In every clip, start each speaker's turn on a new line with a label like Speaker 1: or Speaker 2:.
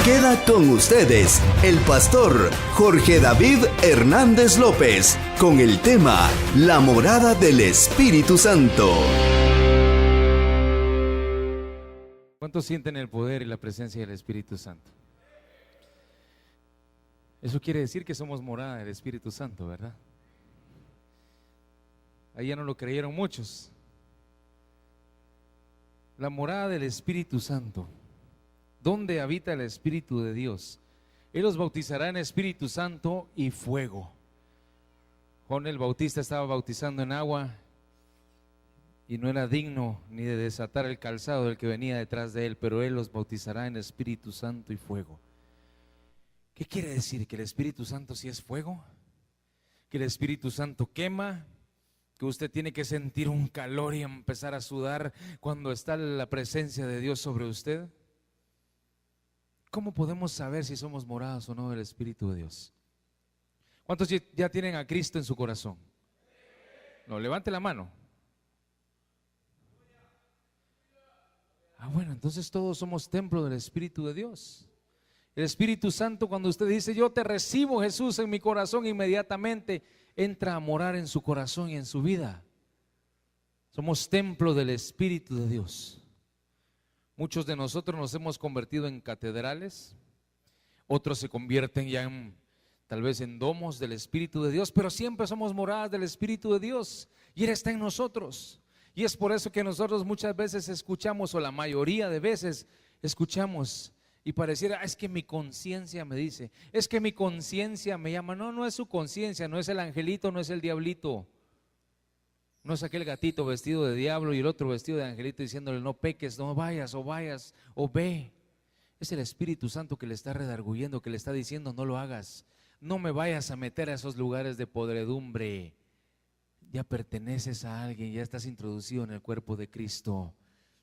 Speaker 1: Queda con ustedes el pastor Jorge David Hernández López con el tema La morada del Espíritu Santo.
Speaker 2: ¿Cuántos sienten el poder y la presencia del Espíritu Santo? Eso quiere decir que somos morada del Espíritu Santo, ¿verdad? Ahí ya no lo creyeron muchos. La morada del Espíritu Santo, donde habita el Espíritu de Dios. Él los bautizará en Espíritu Santo y fuego. Juan el Bautista estaba bautizando en agua y no era digno ni de desatar el calzado del que venía detrás de él, pero él los bautizará en Espíritu Santo y fuego. ¿Qué quiere decir? ¿Que el Espíritu Santo sí es fuego? ¿Que el Espíritu Santo quema? ¿Que usted tiene que sentir un calor y empezar a sudar cuando está la presencia de Dios sobre usted? ¿Cómo podemos saber si somos morados o no del Espíritu de Dios? ¿Cuántos ya tienen a Cristo en su corazón? No, levante la mano. Bueno, entonces todos somos templo del Espíritu de Dios. El Espíritu Santo, cuando usted dice yo te recibo, Jesús, en mi corazón, inmediatamente entra a morar en su corazón y en su vida. Somos templo del Espíritu de Dios. Muchos de nosotros nos hemos convertido en catedrales, otros se convierten ya tal vez en domos del Espíritu de Dios, pero siempre somos moradas del Espíritu de Dios y Él está en nosotros. Y es por eso que nosotros muchas veces escuchamos, o la mayoría de veces escuchamos, y pareciera, es que mi conciencia me dice, es que mi conciencia me llama. No, no es su conciencia, no es el angelito, no es el diablito. No es aquel gatito vestido de diablo y el otro vestido de angelito diciéndole no peques, no vayas o ve. Es el Espíritu Santo que le está redarguyendo, que le está diciendo no lo hagas, no me vayas a meter a esos lugares de podredumbre. Ya perteneces a alguien, ya estás introducido en el cuerpo de Cristo.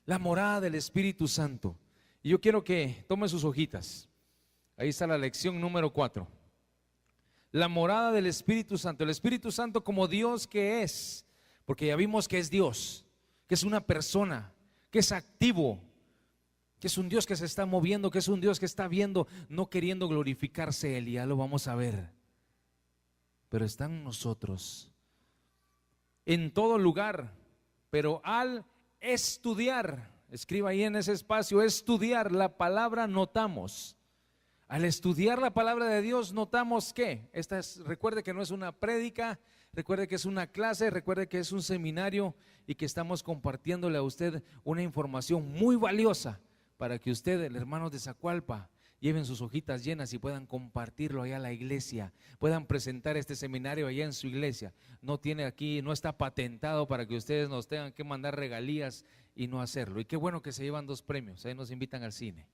Speaker 2: La morada del Espíritu Santo. Y yo quiero que tome sus hojitas. Ahí está la lección número 4. La morada del Espíritu Santo. El Espíritu Santo como Dios que es. Porque ya vimos que es Dios, que es una persona, que es activo, que es un Dios que se está moviendo, que es un Dios que está viendo, no queriendo glorificarse Él, y ya lo vamos a ver. Pero está en nosotros, en todo lugar, pero al estudiar, escriba ahí en ese espacio, estudiar la palabra notamos. Al estudiar la palabra de Dios notamos que, recuerde que no es una prédica, recuerde que es una clase, recuerde que es un seminario y que estamos compartiéndole a usted una información muy valiosa para que ustedes, hermanos de Zacualpa, lleven sus hojitas llenas y puedan compartirlo allá a la iglesia, puedan presentar este seminario allá en su iglesia. No tiene aquí, no está patentado para que ustedes nos tengan que mandar regalías y no hacerlo. Y qué bueno que se llevan 2 premios, ahí nos invitan al cine.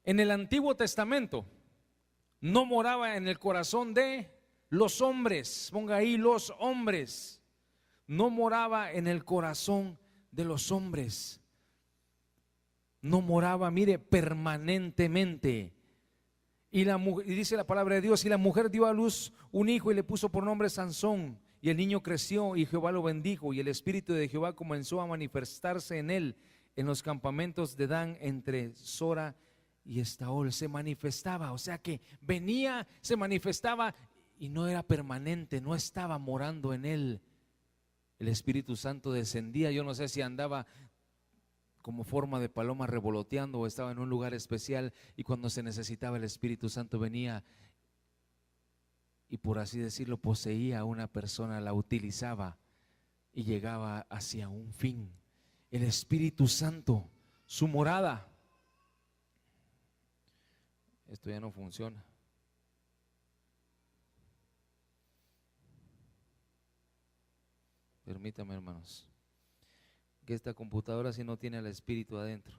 Speaker 2: En el Antiguo Testamento no moraba en el corazón de los hombres, ponga ahí los hombres, no moraba en el corazón de los hombres, no moraba, mire, permanentemente. Y dice la palabra de Dios, y la mujer dio a luz un hijo y le puso por nombre Sansón, y el niño creció y Jehová lo bendijo, y el espíritu de Jehová comenzó a manifestarse en él, en los campamentos de Dan entre Sora y Estaol. Se manifestaba, o sea que venía, se manifestaba y no era permanente, no estaba morando en él. El Espíritu Santo descendía, yo no sé si andaba como forma de paloma revoloteando o estaba en un lugar especial, y cuando se necesitaba el Espíritu Santo venía y, por así decirlo, poseía a una persona, la utilizaba y llegaba hacia un fin. El Espíritu Santo, su morada. Esto ya no funciona. Permítame, hermanos, que esta computadora si no tiene al Espíritu adentro.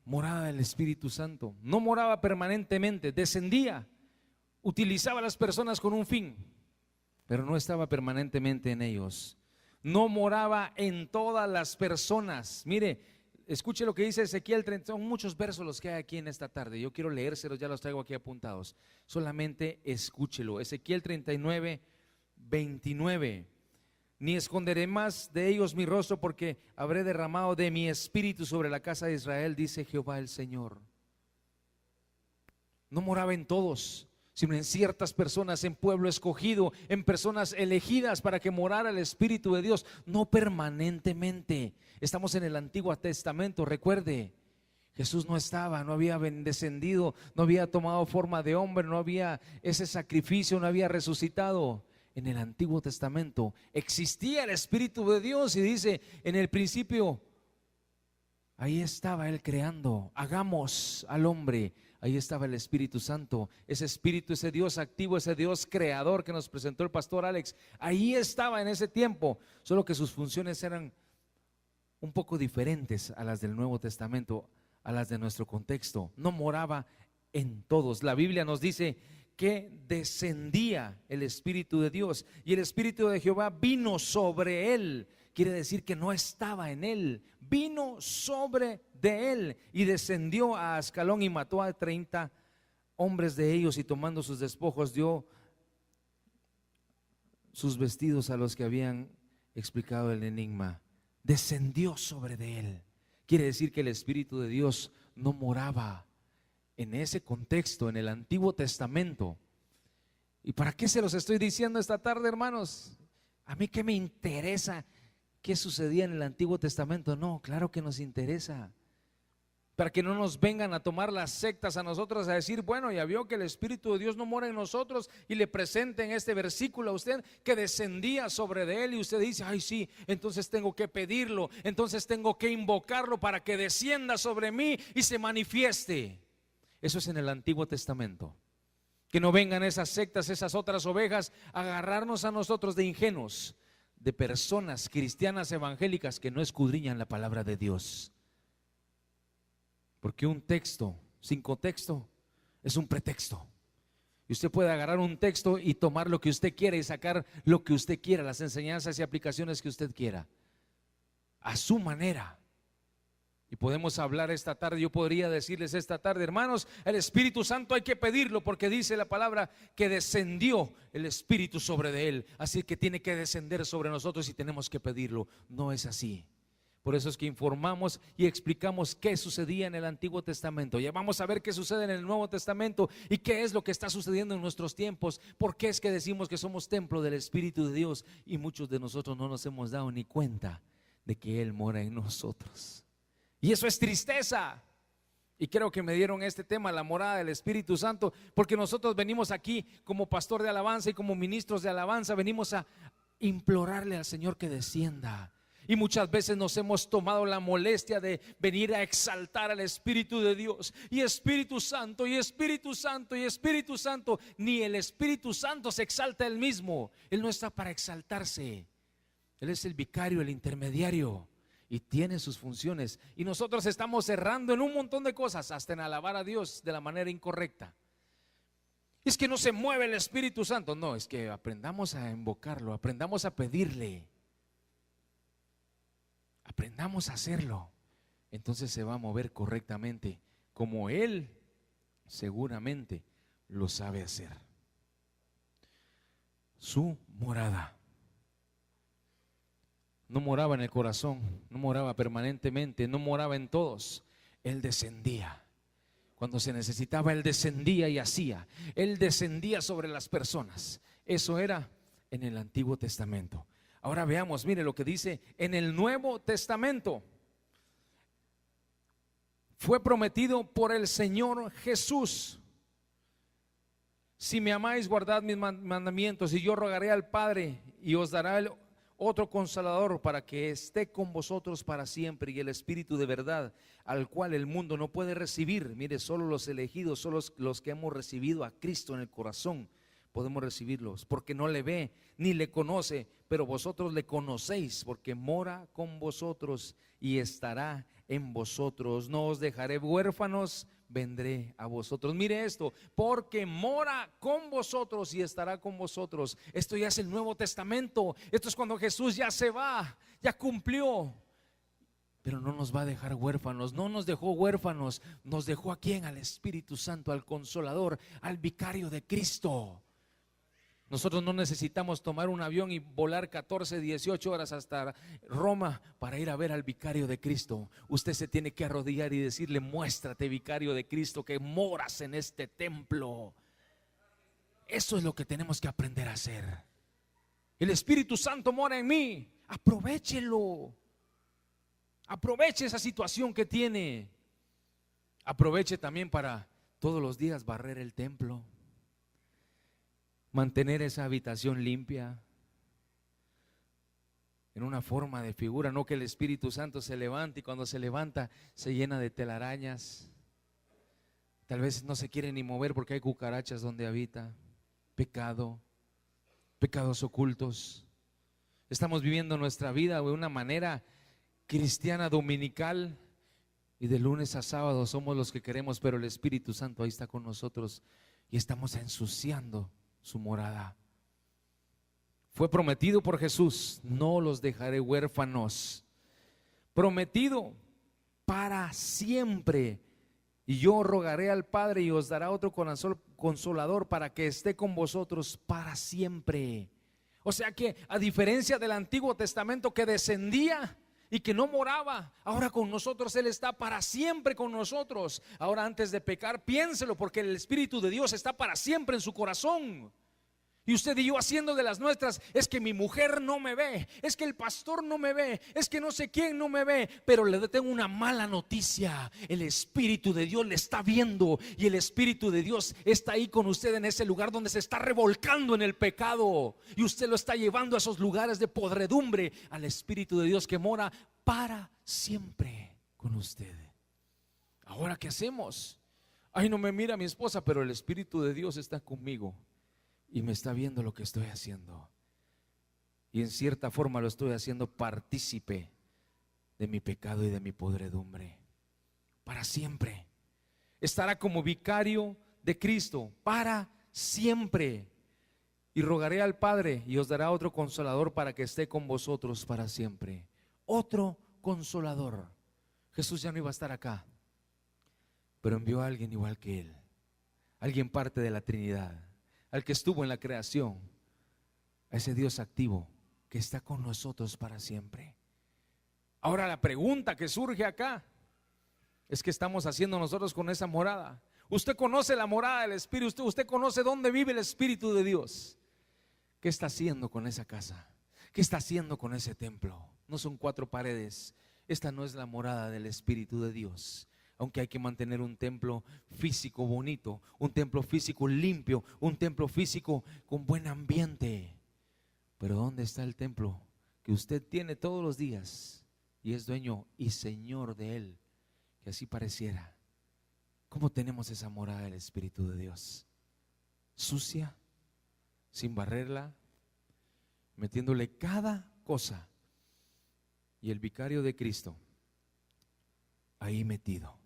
Speaker 2: Morada del Espíritu Santo. No moraba permanentemente, descendía, utilizaba a las personas con un fin, pero no estaba permanentemente en ellos. No moraba en todas las personas. Mire, escuche lo que dice Ezequiel 30, son muchos versos los que hay aquí en esta tarde. Yo quiero leérselos, ya los traigo aquí apuntados. Solamente escúchelo. Ezequiel 39, 29. Ni esconderé más de ellos mi rostro, porque habré derramado de mi espíritu sobre la casa de Israel, dice Jehová el Señor. No moraba en todos, sino en ciertas personas, en pueblo escogido, en personas elegidas para que morara el Espíritu de Dios, no permanentemente. Estamos en el Antiguo Testamento, recuerde, Jesús no estaba, no había descendido, no había tomado forma de hombre, no había ese sacrificio, no había resucitado. En el Antiguo Testamento existía el Espíritu de Dios y dice, en el principio, ahí estaba Él creando, hagamos al hombre. Ahí estaba el Espíritu Santo, ese Espíritu, ese Dios activo, ese Dios creador que nos presentó el pastor Alex. Ahí estaba en ese tiempo, solo que sus funciones eran un poco diferentes a las del Nuevo Testamento, a las de nuestro contexto. No moraba en todos. La Biblia nos dice que descendía el Espíritu de Dios y el Espíritu de Jehová vino sobre él. Quiere decir que no estaba en él, vino sobre de él y descendió a Ascalón y mató a 30 hombres de ellos, y tomando sus despojos dio sus vestidos a los que habían explicado el enigma. Descendió sobre de él. Quiere decir que el Espíritu de Dios no moraba en ese contexto, en el Antiguo Testamento. ¿Y para qué se los estoy diciendo esta tarde, hermanos? A mí qué me interesa qué sucedía en el Antiguo Testamento. No, claro que nos interesa. Para que no nos vengan a tomar las sectas a nosotros a decir, bueno, ya vio que el Espíritu de Dios no mora en nosotros, y le presenten este versículo a usted que descendía sobre de él, y usted dice, ay sí, entonces tengo que pedirlo, entonces tengo que invocarlo para que descienda sobre mí y se manifieste. Eso es en el Antiguo Testamento. Que no vengan esas sectas, esas otras ovejas a agarrarnos a nosotros de ingenuos, de personas cristianas evangélicas que no escudriñan la palabra de Dios. Porque un texto sin contexto es un pretexto. Y usted puede agarrar un texto y tomar lo que usted quiera y sacar lo que usted quiera, las enseñanzas y aplicaciones que usted quiera, a su manera. Y podemos hablar esta tarde, yo podría decirles esta tarde, hermanos, el Espíritu Santo hay que pedirlo, porque dice la palabra que descendió el Espíritu sobre de él. Así que tiene que descender sobre nosotros y tenemos que pedirlo. No es así. Por eso es que informamos y explicamos qué sucedía en el Antiguo Testamento. Ya vamos a ver qué sucede en el Nuevo Testamento y qué es lo que está sucediendo en nuestros tiempos. ¿Por qué es que decimos que somos templo del Espíritu de Dios y muchos de nosotros no nos hemos dado ni cuenta de que Él mora en nosotros? Y eso es tristeza. Y creo que me dieron este tema, la morada del Espíritu Santo, porque nosotros venimos aquí como pastor de alabanza y como ministros de alabanza, venimos a implorarle al Señor que descienda. Y muchas veces nos hemos tomado la molestia de venir a exaltar al Espíritu de Dios. Y Espíritu Santo, y Espíritu Santo, y Espíritu Santo. Ni el Espíritu Santo se exalta él mismo. Él no está para exaltarse. Él es el vicario, el intermediario, y tiene sus funciones. Y nosotros estamos errando en un montón de cosas, hasta en alabar a Dios de la manera incorrecta. Es que no se mueve el Espíritu Santo. No, es que aprendamos a invocarlo, aprendamos a pedirle. Aprendamos a hacerlo, entonces se va a mover correctamente, como Él seguramente lo sabe hacer. Su morada. No moraba en el corazón, no moraba permanentemente, no moraba en todos. Él descendía. Cuando se necesitaba, Él descendía y hacía. Él descendía sobre las personas. Eso era en el Antiguo Testamento. Ahora veamos, mire lo que dice en el Nuevo Testamento. Fue prometido por el Señor Jesús: si me amáis, guardad mis mandamientos, y yo rogaré al Padre y os dará el otro Consolador para que esté con vosotros para siempre, y el Espíritu de verdad, al cual el mundo no puede recibir. Mire, solo los elegidos, solo los que hemos recibido a Cristo en el corazón podemos recibirlos, porque no le ve ni le conoce, pero vosotros le conocéis, porque mora con vosotros y estará en vosotros. No os dejaré huérfanos, vendré a vosotros. Mire esto, porque mora con vosotros y estará con vosotros. Esto ya es el Nuevo Testamento. Esto es cuando Jesús ya se va, ya cumplió. Pero no nos va a dejar huérfanos, no nos dejó huérfanos. Nos dejó a quién, al Espíritu Santo, al Consolador, al vicario de Cristo. Nosotros no necesitamos tomar un avión y volar 14, 18 horas hasta Roma para ir a ver al vicario de Cristo. Usted se tiene que arrodillar y decirle: muéstrate, vicario de Cristo, que moras en este templo. Eso es lo que tenemos que aprender a hacer. El Espíritu Santo mora en mí. Aprovéchelo. Aproveche esa situación que tiene. Aproveche también para todos los días barrer el templo, mantener esa habitación limpia, en una forma de figura, no que el Espíritu Santo se levante y cuando se levanta se llena de telarañas. Tal vez no se quiere ni mover porque hay cucarachas donde habita. Pecado, pecados ocultos. Estamos viviendo nuestra vida de una manera cristiana dominical y de lunes a sábado somos los que queremos, pero el Espíritu Santo ahí está con nosotros y estamos ensuciando su morada. Fue prometido por Jesús: no los dejaré huérfanos. Prometido para siempre. Y yo rogaré al Padre y os dará otro consolador para que esté con vosotros para siempre. O sea que, a diferencia del Antiguo Testamento que descendía y que no moraba, ahora con nosotros Él está para siempre con nosotros. Ahora, antes de pecar, piénselo, porque el Espíritu de Dios está para siempre en su corazón. Y usted y yo haciendo de las nuestras: es que mi mujer no me ve, es que el pastor no me ve, es que no sé quién no me ve. Pero le tengo una mala noticia: el Espíritu de Dios le está viendo, y el Espíritu de Dios está ahí con usted en ese lugar donde se está revolcando en el pecado, y usted lo está llevando a esos lugares de podredumbre, al Espíritu de Dios que mora para siempre con usted. Ahora, ¿qué hacemos? Ay, no me mira mi esposa, pero el Espíritu de Dios está conmigo y me está viendo lo que estoy haciendo, y en cierta forma lo estoy haciendo partícipe de mi pecado y de mi podredumbre. Para siempre estará como vicario de Cristo para siempre. Y rogaré al Padre y os dará otro consolador para que esté con vosotros para siempre. Otro consolador. Jesús ya no iba a estar acá, pero envió a alguien igual que Él, alguien parte de la Trinidad, al que estuvo en la creación, a ese Dios activo que está con nosotros para siempre. Ahora, la pregunta que surge acá es: ¿qué estamos haciendo nosotros con esa morada? Usted conoce la morada del Espíritu, usted conoce dónde vive el Espíritu de Dios. ¿Qué está haciendo con esa casa? ¿Qué está haciendo con ese templo? No son 4 paredes. Esta no es la morada del Espíritu de Dios. Aunque hay que mantener un templo físico bonito, un templo físico limpio, un templo físico con buen ambiente. Pero ¿dónde está el templo que usted tiene todos los días y es dueño y señor de él? Que así pareciera. ¿Cómo tenemos esa morada del Espíritu de Dios? Sucia, sin barrerla, metiéndole cada cosa. Y el vicario de Cristo ahí metido.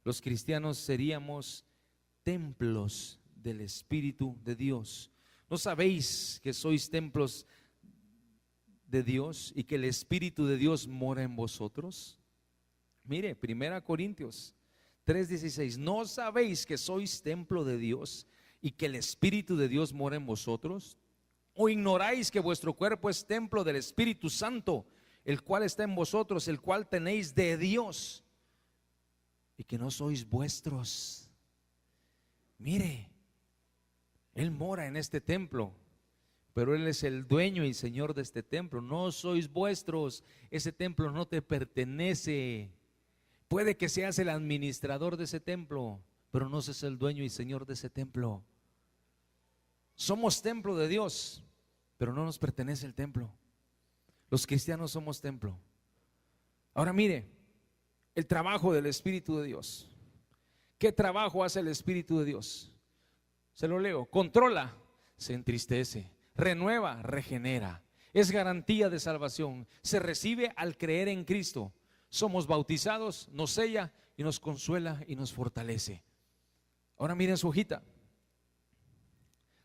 Speaker 2: Los cristianos seríamos templos del Espíritu de Dios. ¿No sabéis que sois templos de Dios y que el Espíritu de Dios mora en vosotros? Mire, 1 Corintios 3:16. ¿No sabéis que sois templo de Dios y que el Espíritu de Dios mora en vosotros? ¿O ignoráis que vuestro cuerpo es templo del Espíritu Santo, el cual está en vosotros, el cual tenéis de Dios, y que no sois vuestros? Mire, Él mora en este templo, pero Él es el dueño y señor de este templo. No sois vuestros. Ese templo no te pertenece. Puede que seas el administrador de ese templo, pero no seas el dueño y señor de ese templo. Somos templo de Dios, pero no nos pertenece el templo. Los cristianos somos templo. Ahora mire, el trabajo del Espíritu de Dios. ¿Qué trabajo hace el Espíritu de Dios? Se lo leo: controla, se entristece, renueva, regenera, es garantía de salvación, se recibe al creer en Cristo, somos bautizados, nos sella y nos consuela y nos fortalece. Ahora miren su hojita.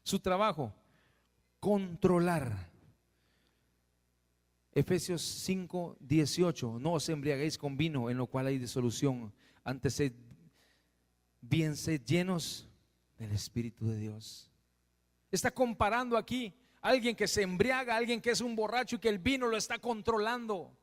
Speaker 2: Su trabajo: controlar. Efesios 5:18. No os embriaguéis con vino, en lo cual hay disolución, antes sed llenos del Espíritu de Dios. Está comparando aquí a alguien que se embriaga, a alguien que es un borracho y que el vino lo está controlando.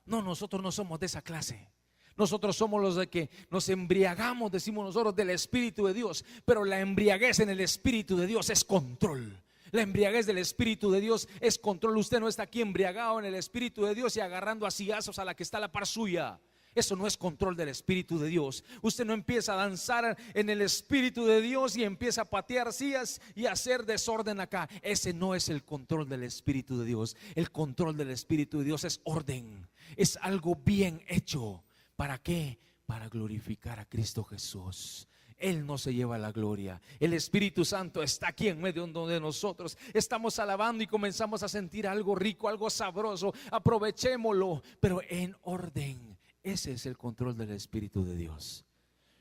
Speaker 2: No, nosotros no somos de esa clase. Nosotros somos los de que nos embriagamos, decimos nosotros, del Espíritu de Dios. Pero la embriaguez en el Espíritu de Dios es control. La embriaguez del Espíritu de Dios es control. Usted no está aquí embriagado en el Espíritu de Dios y agarrando a sillazos a la que está a la par suya. Eso no es control del Espíritu de Dios. Usted no empieza a danzar en el Espíritu de Dios y empieza a patear sillas y a hacer desorden acá. Ese no es el control del Espíritu de Dios. El control del Espíritu de Dios es orden. Es algo bien hecho. ¿Para qué? Para glorificar a Cristo Jesús. Él no se lleva la gloria. El Espíritu Santo está aquí en medio de nosotros. Estamos alabando y comenzamos a sentir algo rico, algo sabroso. Aprovechémoslo, pero en orden. Ese es el control del Espíritu de Dios.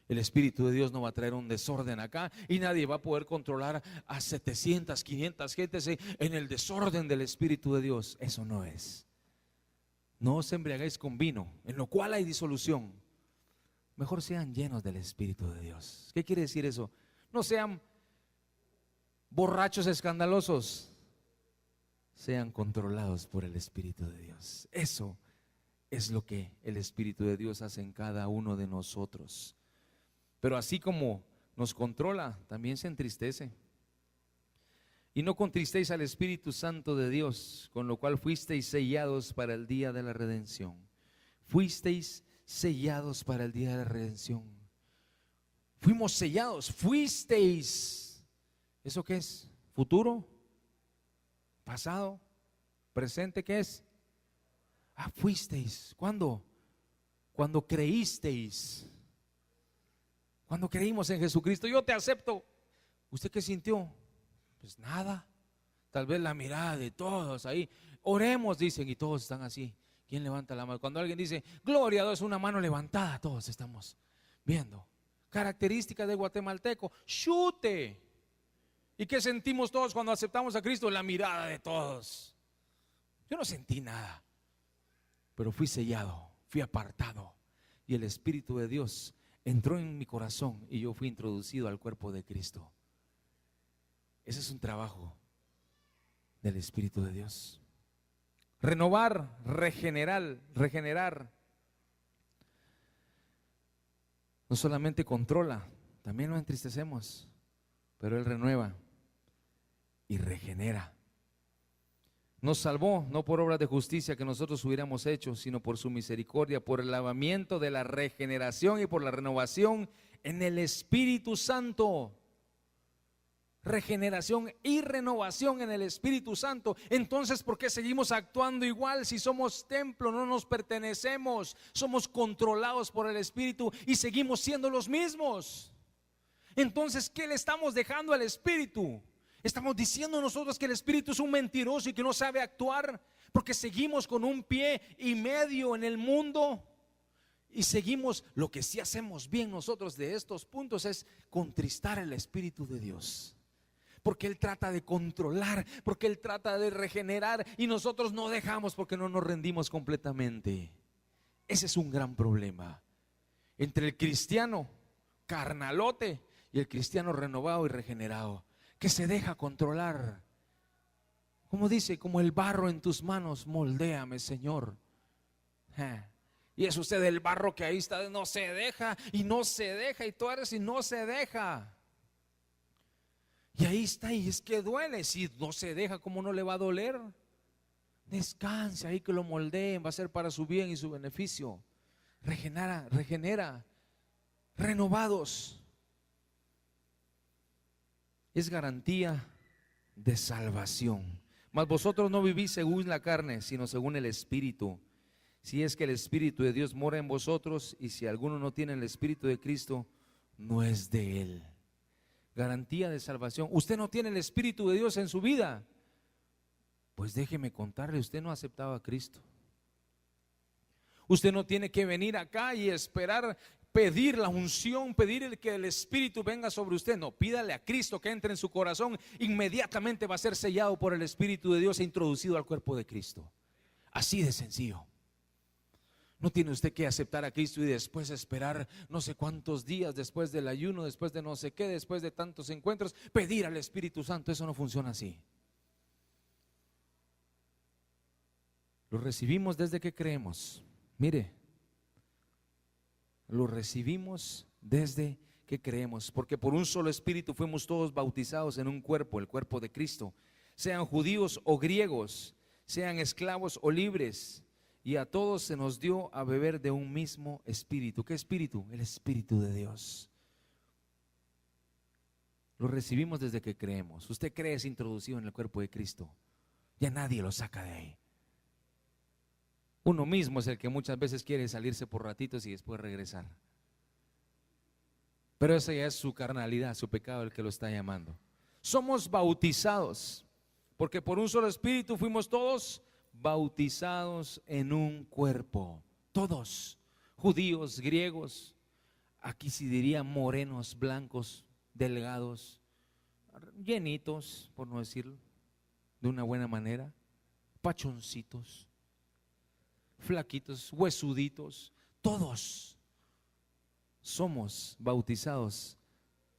Speaker 2: El Espíritu de Dios no va a traer un desorden acá y nadie va a poder controlar a 700, 500 gentes en el desorden del Espíritu de Dios. Eso no es. No os embriaguéis con vino, en lo cual hay disolución. Mejor sean llenos del Espíritu de Dios. ¿Qué quiere decir eso? No sean borrachos escandalosos. Sean controlados por el Espíritu de Dios. Eso es lo que el Espíritu de Dios hace en cada uno de nosotros. Pero así como nos controla, también se entristece. Y no contristéis al Espíritu Santo de Dios, con lo cual fuisteis sellados para el día de la redención. Fuisteis sellados para el día de la redención. Fuimos sellados, fuisteis. ¿Eso qué es? ¿Futuro? ¿Pasado? ¿Presente qué es? Fuisteis. ¿Cuándo? Cuando creísteis. Cuando creímos en Jesucristo. Yo te acepto. ¿Usted qué sintió? Pues nada. Tal vez la mirada de todos ahí. Oremos, dicen, y todos están así. ¿Quién levanta la mano? Cuando alguien dice gloria a Dios, una mano levantada, todos estamos viendo. Característica de guatemalteco, chute. ¿Y qué sentimos todos cuando aceptamos a Cristo? La mirada de todos. Yo no sentí nada, pero fui sellado, fui apartado, y el Espíritu de Dios entró en mi corazón y yo fui introducido al cuerpo de Cristo. Ese es un trabajo del Espíritu de Dios. Renovar, regenerar. No solamente controla, también lo entristecemos, pero Él renueva y regenera. Nos salvó no por obras de justicia que nosotros hubiéramos hecho, sino por su misericordia, por el lavamiento de la regeneración y por la renovación en el Espíritu Santo. Regeneración y renovación en el Espíritu Santo. Entonces, ¿por qué seguimos actuando igual si somos templo? No nos pertenecemos, somos controlados por el Espíritu y seguimos siendo los mismos. Entonces, ¿qué le estamos dejando al Espíritu? Estamos diciendo nosotros que el Espíritu es un mentiroso y que no sabe actuar, porque seguimos con un pie y medio en el mundo y seguimos. Lo que sí hacemos bien nosotros de estos puntos es contristar el Espíritu de Dios, porque Él trata de controlar, porque Él trata de regenerar y nosotros no dejamos porque no nos rendimos completamente. Ese es un gran problema entre el cristiano carnalote y el cristiano renovado y regenerado, que se deja controlar. Como dice, como el barro en tus manos, moldéame, Señor. Y es usted el barro que ahí está, no se deja y no se deja, y tú eres y no se deja. Y ahí está, y es que duele. Si no se deja, ¿cómo no le va a doler? Descanse ahí, que lo moldeen, va a ser para su bien y su beneficio. Regenera, renovados. Es garantía de salvación. Mas vosotros no vivís según la carne, sino según el Espíritu. Si es que el Espíritu de Dios mora en vosotros, y si alguno no tiene el Espíritu de Cristo, no es de Él. Garantía de salvación. Usted no tiene el Espíritu de Dios en su vida. Pues déjeme contarle, usted no ha aceptado a Cristo. Usted no tiene que venir acá y esperar, pedir la unción, pedir que el Espíritu venga sobre usted. No, pídale a Cristo que entre en su corazón. Inmediatamente va a ser sellado por el Espíritu de Dios e introducido al cuerpo de Cristo. Así de sencillo. No tiene usted que aceptar a Cristo y después esperar no sé cuántos días después del ayuno, después de no sé qué, después de tantos encuentros, pedir al Espíritu Santo. Eso no funciona así. Lo recibimos desde que creemos. Mire, lo recibimos desde que creemos, porque por un solo Espíritu fuimos todos bautizados en un cuerpo, el cuerpo de Cristo, sean judíos o griegos, sean esclavos o libres, y a todos se nos dio a beber de un mismo Espíritu. ¿Qué Espíritu? El Espíritu de Dios. Lo recibimos desde que creemos. Usted cree, es introducido en el cuerpo de Cristo, ya nadie lo saca de ahí. Uno mismo es el que muchas veces quiere salirse por ratitos y después regresar. Pero esa ya es su carnalidad, su pecado el que lo está llamando. Somos bautizados, porque por un solo Espíritu fuimos todos bautizados en un cuerpo. Todos, judíos, griegos, aquí sí diría morenos, blancos, delgados, llenitos, por no decirlo de una buena manera, pachoncitos, flaquitos, huesuditos, todos somos bautizados.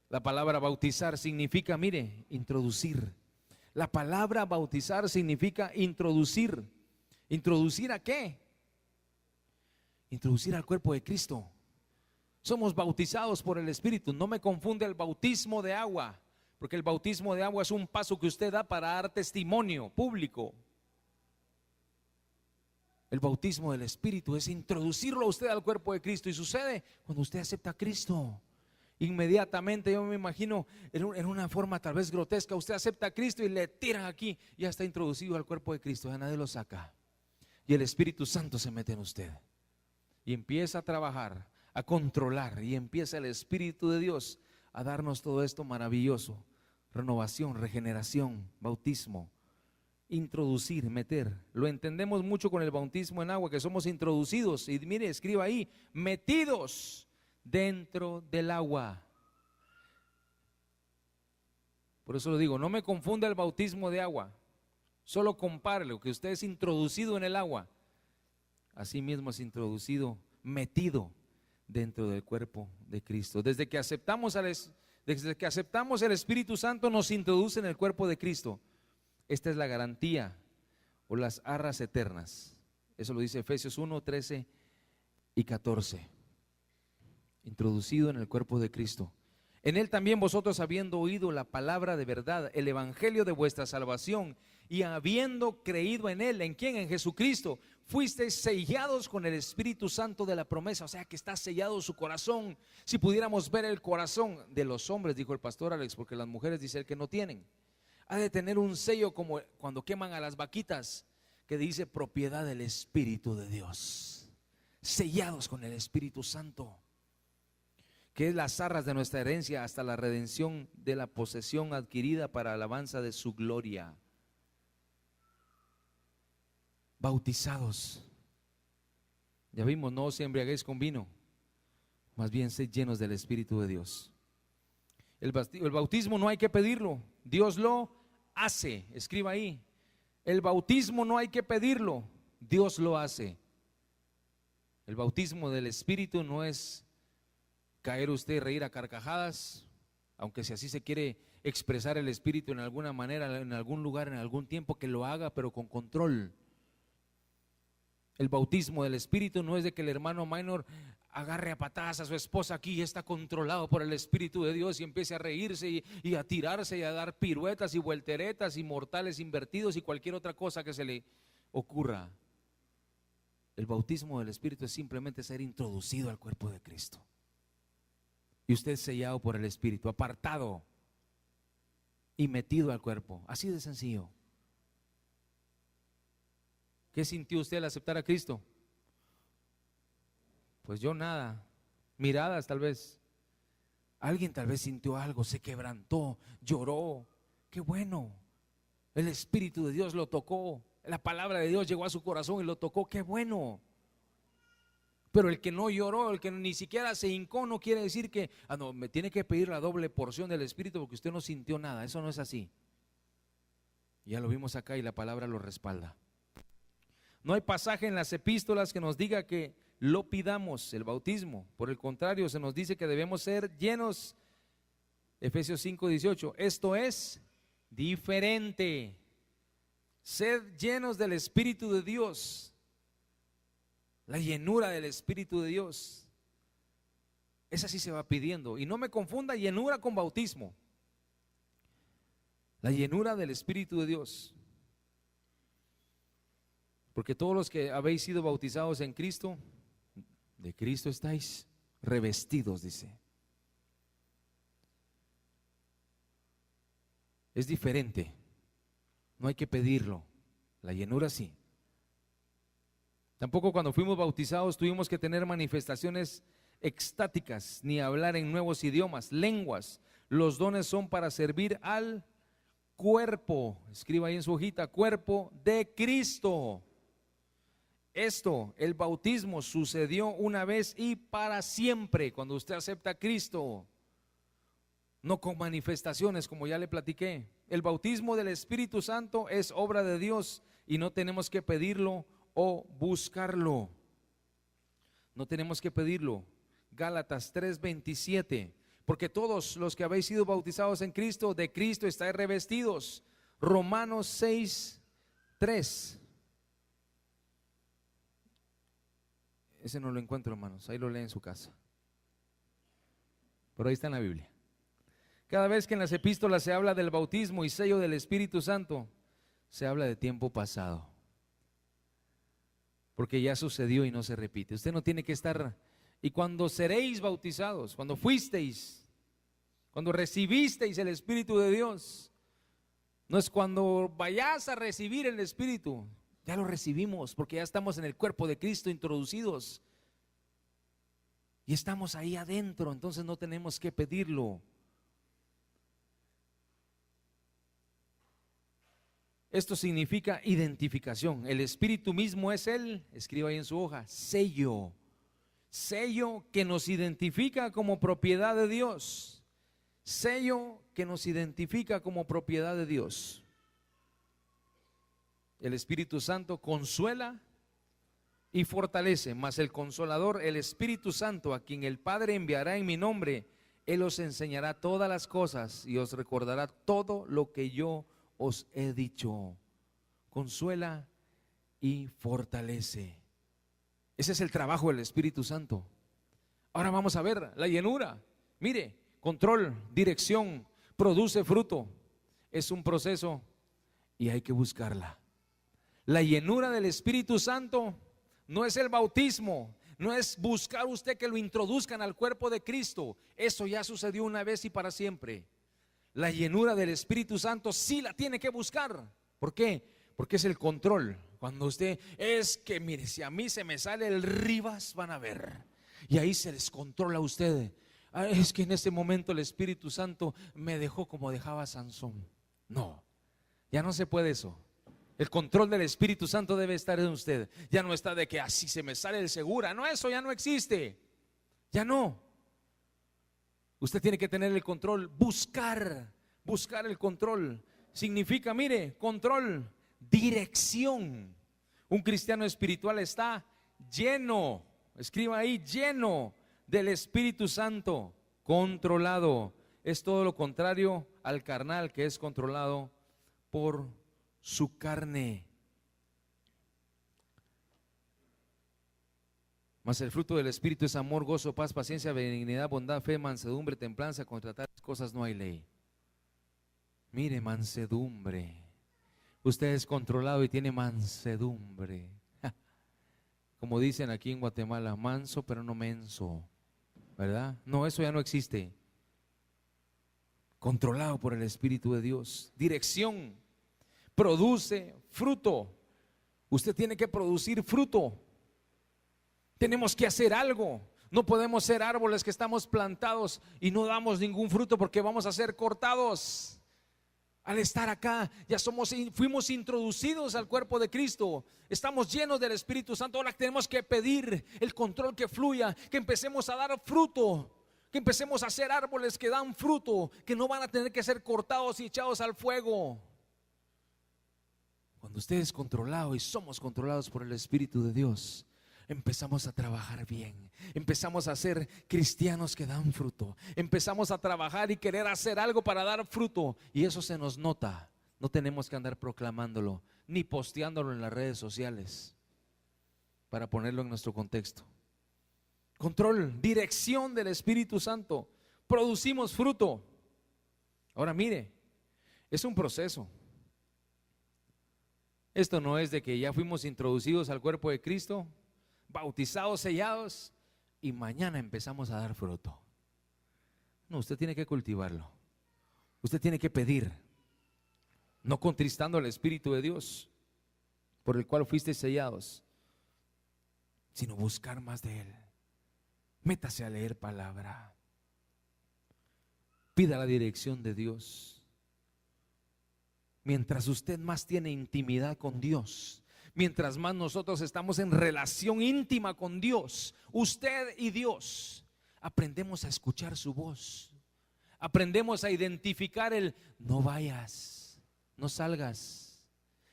Speaker 2: La palabra bautizar significa, mire, introducir. La palabra bautizar significa introducir. ¿Introducir a qué? Introducir al cuerpo de Cristo. Somos bautizados por el Espíritu. No me confunde el bautismo de agua, porque el bautismo de agua es un paso que usted da para dar testimonio público. El bautismo del Espíritu es introducirlo a usted al cuerpo de Cristo, y sucede cuando usted acepta a Cristo. Inmediatamente, yo me imagino en una forma tal vez grotesca, usted acepta a Cristo y le tiran aquí, ya está introducido al cuerpo de Cristo, ya nadie lo saca. Y el Espíritu Santo se mete en usted y empieza a trabajar, a controlar, y empieza el Espíritu de Dios a darnos todo esto maravilloso: renovación, regeneración, bautismo. Introducir, meter. Lo entendemos mucho con el bautismo en agua, que somos introducidos, y mire, escriba ahí, metidos dentro del agua. Por eso lo digo, no me confunda el bautismo de agua, solo compárelo, que usted es introducido en el agua, así mismo es introducido, metido dentro del cuerpo de Cristo. Desde que aceptamos el Espíritu Santo, nos introduce en el cuerpo de Cristo. Esta es la garantía o las arras eternas. Eso lo dice Efesios 1, 13 y 14. Introducido en el cuerpo de Cristo. En él también vosotros, habiendo oído la palabra de verdad, el evangelio de vuestra salvación, y habiendo creído en él, ¿en quién? En Jesucristo, fuisteis sellados con el Espíritu Santo de la promesa. O sea que está sellado su corazón. Si pudiéramos ver el corazón de los hombres, dijo el pastor Alex, porque las mujeres dice él que no tienen, ha de tener un sello como cuando queman a las vaquitas, que dice propiedad del Espíritu de Dios. Sellados con el Espíritu Santo, que es las arras de nuestra herencia hasta la redención de la posesión adquirida para alabanza de su gloria. Bautizados. Ya vimos, no os embriaguéis con vino, más bien sed llenos del Espíritu de Dios. El bautismo no hay que pedirlo, Dios lo hace. Escriba ahí, el bautismo no hay que pedirlo, Dios lo hace. El bautismo del Espíritu no es caer usted y reír a carcajadas, aunque si así se quiere expresar el Espíritu en alguna manera, en algún lugar, en algún tiempo, que lo haga, pero con control. El bautismo del Espíritu no es de que el hermano minor agarre a patadas a su esposa aquí y está controlado por el Espíritu de Dios y empiece a reírse y a tirarse y a dar piruetas y vuelteretas y mortales invertidos y cualquier otra cosa que se le ocurra. El bautismo del Espíritu es simplemente ser introducido al cuerpo de Cristo. Y usted es sellado por el Espíritu, apartado y metido al cuerpo. Así de sencillo. ¿Qué sintió usted al aceptar a Cristo? Pues yo nada. Miradas tal vez. Alguien tal vez sintió algo, se quebrantó, lloró. Qué bueno. El Espíritu de Dios lo tocó. La palabra de Dios llegó a su corazón y lo tocó. Qué bueno. Pero el que no lloró, el que ni siquiera se hincó, no quiere decir que no, me tiene que pedir la doble porción del Espíritu porque usted no sintió nada. Eso no es así. Ya lo vimos acá y la palabra lo respalda. No hay pasaje en las epístolas que nos diga que lo pidamos, el bautismo. Por el contrario, se nos dice que debemos ser llenos, Efesios 5:18, esto es diferente. Sed llenos del Espíritu de Dios, la llenura del Espíritu de Dios. Esa sí se va pidiendo. Y no me confunda llenura con bautismo. La llenura del Espíritu de Dios. Porque todos los que habéis sido bautizados en Cristo, de Cristo estáis revestidos, dice. Es diferente. No hay que pedirlo. La llenura sí. Tampoco cuando fuimos bautizados tuvimos que tener manifestaciones extáticas, ni hablar en nuevos idiomas, lenguas. Los dones son para servir al cuerpo. Escriba ahí en su hojita, cuerpo de Cristo. Esto, el bautismo sucedió una vez y para siempre cuando usted acepta a Cristo. No con manifestaciones, como ya le platiqué. El bautismo del Espíritu Santo es obra de Dios y no tenemos que pedirlo o buscarlo. No tenemos que pedirlo. Gálatas 3:27, porque todos los que habéis sido bautizados en Cristo, de Cristo estáis revestidos. Romanos 6:3. Ese no lo encuentro, hermanos, ahí lo lee en su casa. Pero ahí está en la Biblia. Cada vez que en las epístolas se habla del bautismo y sello del Espíritu Santo, se habla de tiempo pasado. Porque ya sucedió y no se repite. Usted no tiene que estar. Y cuando seréis bautizados, cuando fuisteis, cuando recibisteis el Espíritu de Dios, no es cuando vayas a recibir el Espíritu, ya lo recibimos porque ya estamos en el cuerpo de Cristo introducidos y estamos ahí adentro, entonces no tenemos que pedirlo. Esto significa identificación. El Espíritu mismo es el, escriba ahí en su hoja, sello. Sello que nos identifica como propiedad de Dios. Sello que nos identifica como propiedad de Dios. El Espíritu Santo consuela y fortalece, mas el Consolador, el Espíritu Santo, a quien el Padre enviará en mi nombre, Él os enseñará todas las cosas y os recordará todo lo que yo os he dicho. Consuela y fortalece. Ese es el trabajo del Espíritu Santo. Ahora vamos a ver la llenura. Mire, control, dirección, produce fruto. Es un proceso y hay que buscarla. La llenura del Espíritu Santo no es el bautismo, no es buscar usted que lo introduzcan al cuerpo de Cristo. Eso ya sucedió una vez y para siempre. La llenura del Espíritu Santo sí la tiene que buscar. ¿Por qué? Porque es el control. Cuando usted, es que mire, si a mí se me sale el Rivas, van a ver. Y ahí se descontrola usted. Es que en este momento el Espíritu Santo me dejó como dejaba a Sansón. No, ya no se puede eso. El control del Espíritu Santo debe estar en usted. Ya no está de que así se me sale el segura. No, eso ya no existe. Ya no. Usted tiene que tener el control, buscar el control. Significa, mire, control, dirección. Un cristiano espiritual está lleno, escriba ahí, lleno del Espíritu Santo, controlado. Es todo lo contrario al carnal, que es controlado por su carne. Mas el fruto del Espíritu es amor, gozo, paz, paciencia, benignidad, bondad, fe, mansedumbre, templanza. Contra tales cosas no hay ley. Mire, mansedumbre. Usted es controlado y tiene mansedumbre. Como dicen aquí en Guatemala, manso pero no menso, ¿verdad? No, eso ya no existe. Controlado por el Espíritu de Dios. Dirección. Produce fruto. Usted tiene que producir fruto. Tenemos que hacer algo. No podemos ser árboles que estamos plantados y no damos ningún fruto porque vamos a ser cortados. Al estar acá, ya fuimos introducidos al cuerpo de Cristo. Estamos llenos del Espíritu Santo. Ahora tenemos que pedir el control que fluya, que empecemos a dar fruto, que empecemos a ser árboles que dan fruto, que no van a tener que ser cortados y echados al fuego. Cuando usted es controlado y somos controlados por el Espíritu de Dios, empezamos a trabajar bien, empezamos a ser cristianos que dan fruto, empezamos a trabajar y querer hacer algo para dar fruto, y eso se nos nota. No tenemos que andar proclamándolo ni posteándolo en las redes sociales para ponerlo en nuestro contexto. Control, dirección del Espíritu Santo. Producimos fruto. Ahora mire, es un proceso. Esto no es de que ya fuimos introducidos al cuerpo de Cristo, bautizados, sellados, y mañana empezamos a dar fruto. No, usted tiene que cultivarlo. Usted tiene que pedir, no contristando al Espíritu de Dios, por el cual fuisteis sellados, sino buscar más de Él. Métase a leer palabra. Pida la dirección de Dios. Mientras usted más tiene intimidad con Dios, mientras más nosotros estamos en relación íntima con Dios, usted y Dios, aprendemos a escuchar su voz. Aprendemos a identificar el no vayas, no salgas,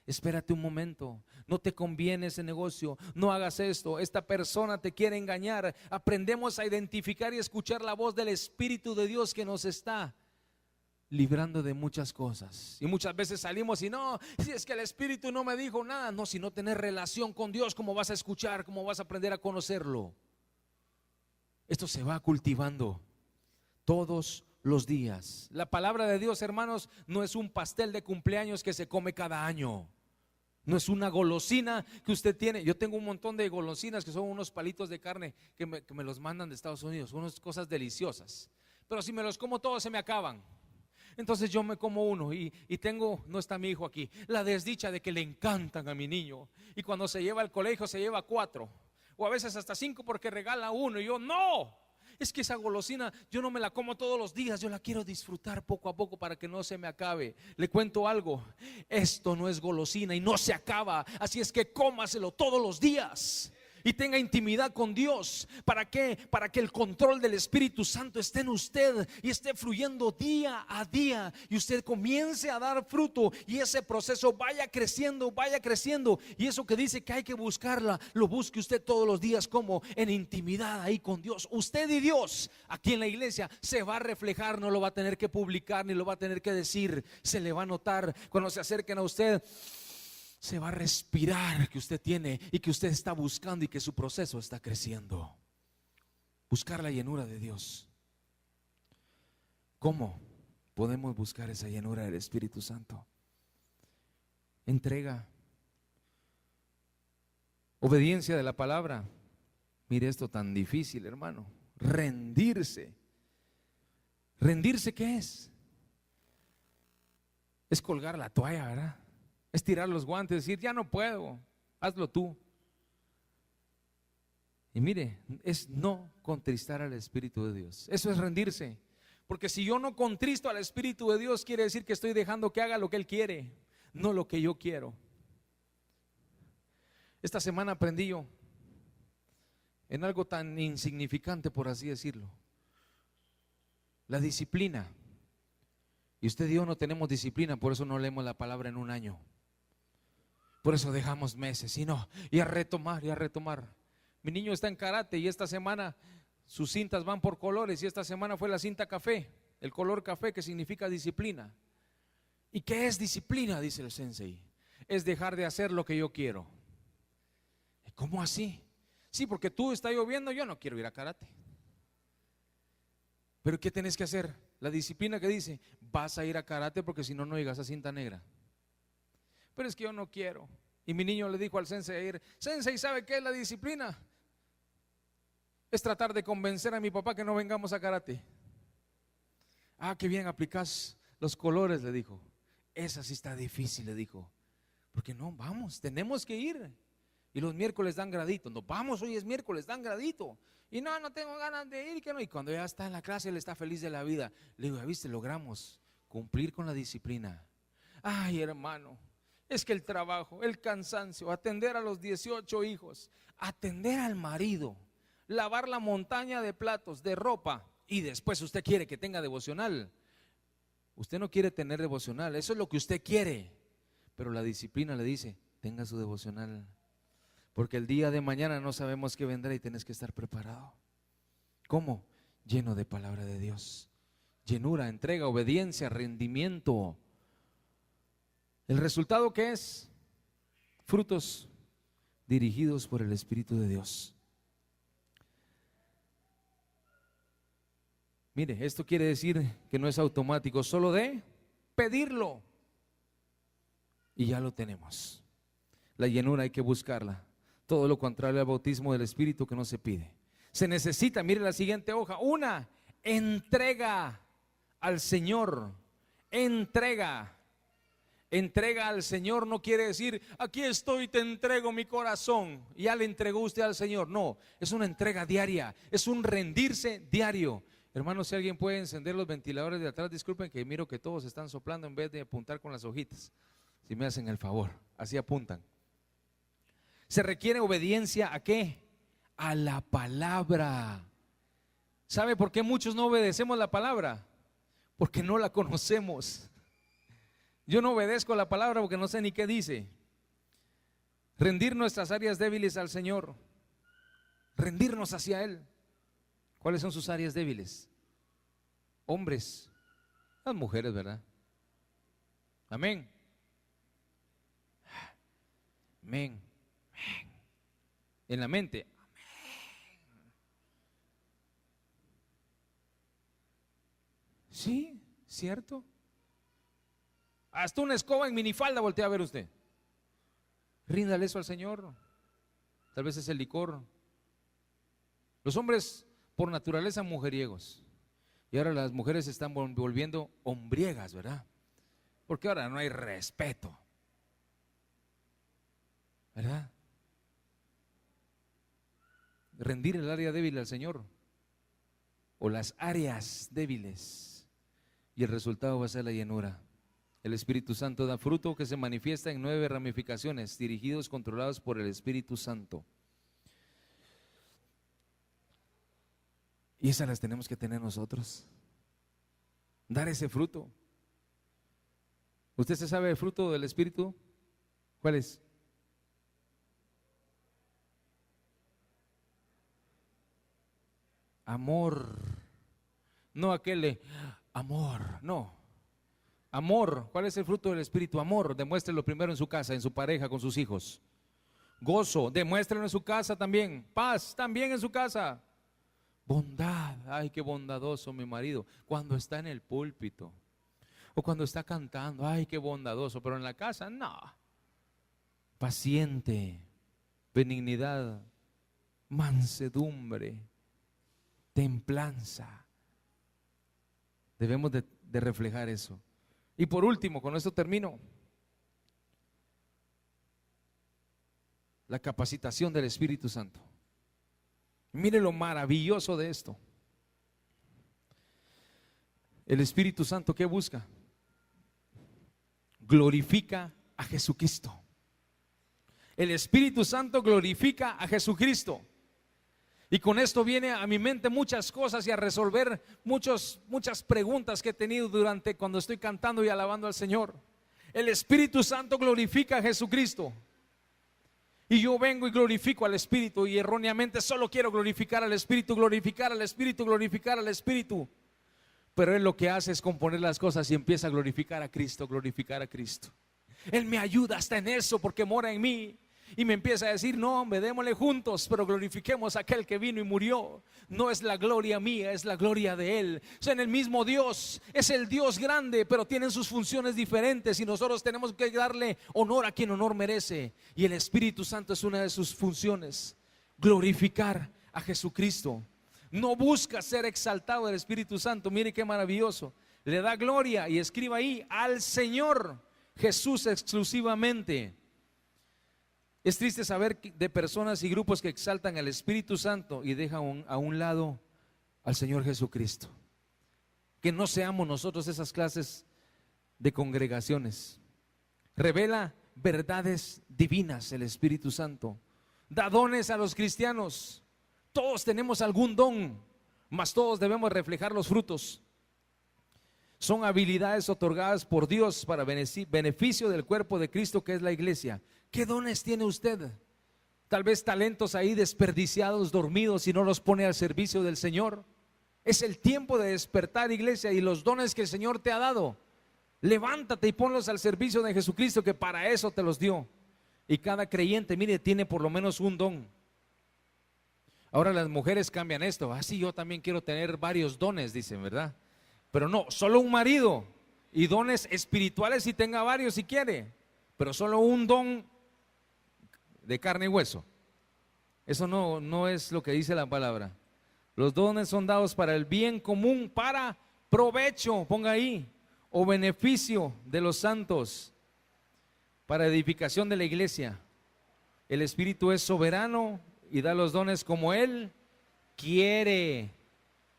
Speaker 2: espérate un momento, no te conviene ese negocio, no hagas esto, esta persona te quiere engañar. Aprendemos a identificar y escuchar la voz del Espíritu de Dios que nos está librando de muchas cosas. Y muchas veces salimos y no, si es que el Espíritu no me dijo nada. No, si no tenés relación con Dios, ¿cómo vas a escuchar? ¿Cómo vas a aprender a conocerlo? Esto se va cultivando todos los días. La palabra de Dios, hermanos, no es un pastel de cumpleaños que se come cada año. No es una golosina que usted tiene. Yo tengo un montón de golosinas que son unos palitos de carne que me los mandan de Estados Unidos, unas cosas deliciosas. Pero si me los como todos se me acaban. Entonces yo me como uno y tengo, no está mi hijo aquí, la desdicha de que le encantan a mi niño. Y cuando se lleva al colegio se lleva 4 o a veces hasta 5 porque regala uno. Y yo no, es que esa golosina yo no me la como todos los días, yo la quiero disfrutar poco a poco para que no se me acabe. Le cuento algo, esto no es golosina y no se acaba, así es que cómaselo todos los días y tenga intimidad con Dios. ¿Para qué? Para que el control del Espíritu Santo esté en usted y esté fluyendo día a día y usted comience a dar fruto y ese proceso vaya creciendo y eso que dice que hay que buscarla, lo busque usted todos los días, como en intimidad ahí con Dios. Usted y Dios aquí en la iglesia se va a reflejar, no lo va a tener que publicar ni lo va a tener que decir, se le va a notar cuando se acerquen a usted. Se va a respirar que usted tiene y que usted está buscando y que su proceso está creciendo. Buscar la llenura de Dios. ¿Cómo podemos buscar esa llenura del Espíritu Santo? Entrega, obediencia de la palabra. Mire esto tan difícil, hermano. Rendirse. ¿Rendirse qué es? Es colgar la toalla, ¿verdad? Es tirar los guantes, decir ya no puedo, hazlo tú. Y mire, es no contristar al Espíritu de Dios. Eso es rendirse. Porque si yo no contristo al Espíritu de Dios, quiere decir que estoy dejando que haga lo que Él quiere, no lo que yo quiero. Esta semana aprendí yo en algo tan insignificante, por así decirlo, la disciplina. Y usted y yo no tenemos disciplina, por eso no leemos la palabra en un año. Por eso dejamos meses y a retomar y a retomar. Mi niño está en karate y esta semana sus cintas van por colores y esta semana fue la cinta café, el color café, que significa disciplina. ¿Y qué es disciplina? Dice el sensei. Es dejar de hacer lo que yo quiero. ¿Cómo así? Sí, porque tú está lloviendo, yo no quiero ir a karate. Pero ¿qué tenés que hacer? La disciplina que dice, vas a ir a karate porque si no, no llegas a cinta negra. Pero es que yo no quiero. Y mi niño le dijo al sensei ayer, sensei, ¿sabe qué es la disciplina? Es tratar de convencer a mi papá que no vengamos a karate. Ah, qué bien aplicás los colores, le dijo. Esa sí está difícil, le dijo. Porque no, vamos, tenemos que ir. Y los miércoles dan gradito. No, vamos, hoy es miércoles, dan gradito. Y no tengo ganas de ir, que no. Y cuando ya está en la clase, él está feliz de la vida. Le digo, ya viste, logramos cumplir con la disciplina. Ay, hermano, es que el trabajo, el cansancio, atender a los 18 hijos, atender al marido, lavar la montaña de platos, de ropa, y después usted quiere que tenga devocional. Usted no quiere tener devocional, eso es lo que usted quiere, pero la disciplina le dice, tenga su devocional. Porque el día de mañana no sabemos qué vendrá y tienes que estar preparado. ¿Cómo? Lleno de palabra de Dios. Llenura, entrega, obediencia, rendimiento. ¿El resultado qué es? Frutos dirigidos por el Espíritu de Dios. Mire, esto quiere decir que no es automático, solo de pedirlo y ya lo tenemos. La llenura hay que buscarla. Todo lo contrario al bautismo del Espíritu que no se pide. Se necesita, mire la siguiente hoja, una entrega al Señor. Entrega. Entrega al Señor no quiere decir, aquí estoy, te entrego mi corazón. Ya le entregó usted al Señor. No, es una entrega diaria, es un rendirse diario. Hermanos, si alguien puede encender los ventiladores de atrás, disculpen que miro que todos están soplando en vez de apuntar con las hojitas. Si me hacen el favor, así apuntan. Se requiere obediencia ¿a qué? A la palabra. ¿Sabe por qué muchos no obedecemos la palabra? Porque no la conocemos. Yo no obedezco la palabra porque no sé ni qué dice. Rendir nuestras áreas débiles al Señor. Rendirnos hacia Él. ¿Cuáles son sus áreas débiles? Hombres, las mujeres, ¿verdad? Amén. Amén. En la mente. Amén. Sí, cierto. Hasta una escoba en minifalda voltea a ver usted. Ríndale eso al Señor. Tal vez es el licor. Los hombres por naturaleza mujeriegos. Y ahora las mujeres se están volviendo hombriegas, ¿verdad? Porque ahora no hay respeto, ¿verdad? Rendir el área débil al Señor o las áreas débiles y el resultado va a ser la llenura. El Espíritu Santo da fruto que se manifiesta en 9 ramificaciones, dirigidos, controlados por el Espíritu Santo. Y esas las tenemos que tener nosotros. Dar ese fruto. ¿Usted se sabe el fruto del Espíritu? ¿Cuál es? Amor. No aquel de amor, no. Amor. ¿Cuál es el fruto del Espíritu? Amor. Demuéstrelo primero en su casa, en su pareja, con sus hijos. Gozo. Demuéstrelo en su casa también. Paz también en su casa. Bondad. Ay, qué bondadoso mi marido. Cuando está en el púlpito o cuando está cantando, ay, qué bondadoso. Pero en la casa, no. Paciente, benignidad, mansedumbre, templanza. Debemos de reflejar eso. Y por último, con esto termino, la capacitación del Espíritu Santo. Mire lo maravilloso de esto. El Espíritu Santo, ¿qué busca? Glorifica a Jesucristo. El Espíritu Santo glorifica a Jesucristo. Y con esto viene a mi mente muchas cosas y a resolver muchas preguntas que he tenido durante cuando estoy cantando y alabando al Señor. El Espíritu Santo glorifica a Jesucristo. Y yo vengo y glorifico al Espíritu y erróneamente solo quiero glorificar al Espíritu, glorificar al Espíritu, glorificar al Espíritu. Pero Él lo que hace es componer las cosas y empieza a glorificar a Cristo, glorificar a Cristo. Él me ayuda hasta en eso porque mora en mí. Y me empieza a decir, no hombre, démosle juntos, pero glorifiquemos a aquel que vino y murió. No es la gloria mía, es la gloria de Él. Son el mismo Dios, es el Dios grande, pero tienen sus funciones diferentes y nosotros tenemos que darle honor a quien honor merece. Y el Espíritu Santo es una de sus funciones, glorificar a Jesucristo. No busca ser exaltado el Espíritu Santo, mire qué maravilloso. Le da gloria y escriba ahí, al Señor Jesús exclusivamente. Es triste saber de personas y grupos que exaltan al Espíritu Santo y dejan a un lado al Señor Jesucristo. Que no seamos nosotros esas clases de congregaciones. Revela verdades divinas el Espíritu Santo. Da dones a los cristianos. Todos tenemos algún don, mas todos debemos reflejar los frutos. Son habilidades otorgadas por Dios para beneficio del cuerpo de Cristo, que es la iglesia. ¿Qué dones tiene usted? tal vez talentos ahí desperdiciados, dormidos, y no los pone al servicio del Señor. Es el tiempo de despertar, iglesia, y los dones que el Señor te ha dado, levántate y ponlos al servicio de Jesucristo, que para eso te los dio. Y cada creyente, mire, tiene por lo menos un don. Ahora las mujeres cambian esto. Sí, yo también quiero tener varios dones, dicen, ¿verdad? Pero no, solo un marido, y dones espirituales si tenga varios si quiere, pero solo un don de carne y hueso. Eso no es lo que dice la palabra. Los dones son dados para el bien común, para provecho, ponga ahí, o beneficio de los santos, para edificación de la iglesia. El Espíritu es soberano y da los dones como Él quiere.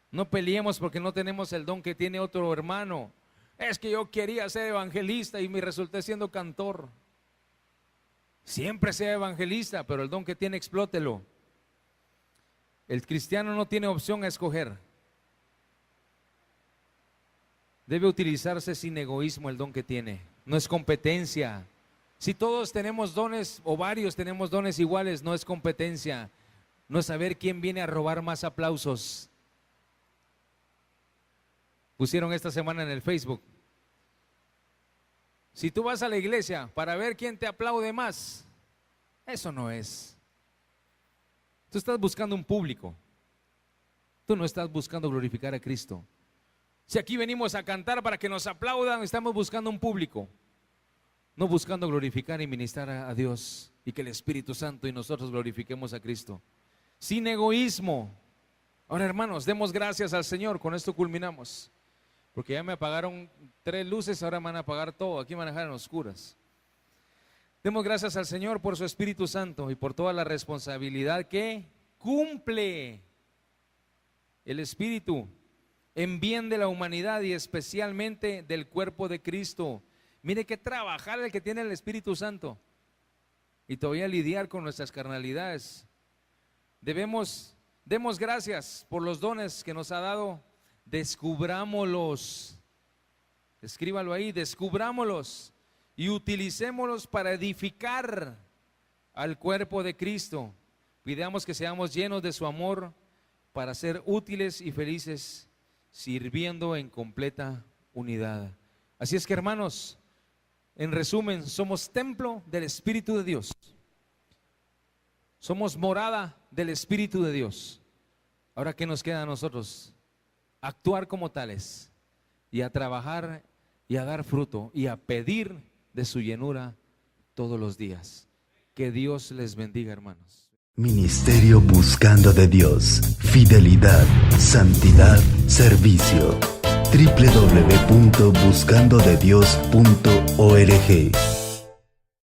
Speaker 2: No peleemos porque no tenemos el don que tiene otro hermano. Es que yo quería ser evangelista y me resulté siendo cantor. Siempre sea evangelista, pero el don que tiene, explótelo. El cristiano no tiene opción a escoger. Debe utilizarse sin egoísmo el don que tiene. No es competencia. Si todos tenemos dones o varios tenemos dones iguales, no es competencia. No es saber quién viene a robar más aplausos. Pusieron esta semana en el Facebook: si tú vas a la iglesia para ver quién te aplaude más, eso no es. Tú estás buscando un público. Tú no estás buscando glorificar a Cristo. Si aquí venimos a cantar para que nos aplaudan, estamos buscando un público, no buscando glorificar y ministrar a Dios, y que el Espíritu Santo y nosotros glorifiquemos a Cristo. Sin egoísmo. Ahora, hermanos, demos gracias al Señor. Con esto culminamos, porque ya me apagaron 3 luces, ahora me van a apagar todo. Aquí van a dejar en oscuras. Demos gracias al Señor por su Espíritu Santo y por toda la responsabilidad que cumple el Espíritu en bien de la humanidad y especialmente del cuerpo de Cristo. Mire qué trabajar el que tiene el Espíritu Santo, y todavía lidiar con nuestras carnalidades. Demos gracias por los dones que nos ha dado. Descubrámoslos. Escríbalo ahí, descubrámoslos y utilicémoslos para edificar al cuerpo de Cristo. Pidamos que seamos llenos de su amor para ser útiles y felices, sirviendo en completa unidad. Así es que, hermanos, en resumen, somos templo del Espíritu de Dios. Somos morada del Espíritu de Dios. Ahora, ¿qué nos queda a nosotros? Actuar como tales, y a trabajar y a dar fruto y a pedir de su llenura todos los días. Que Dios les bendiga, hermanos.
Speaker 1: Ministerio Buscando de Dios, fidelidad, santidad, servicio. www.buscandodedios.org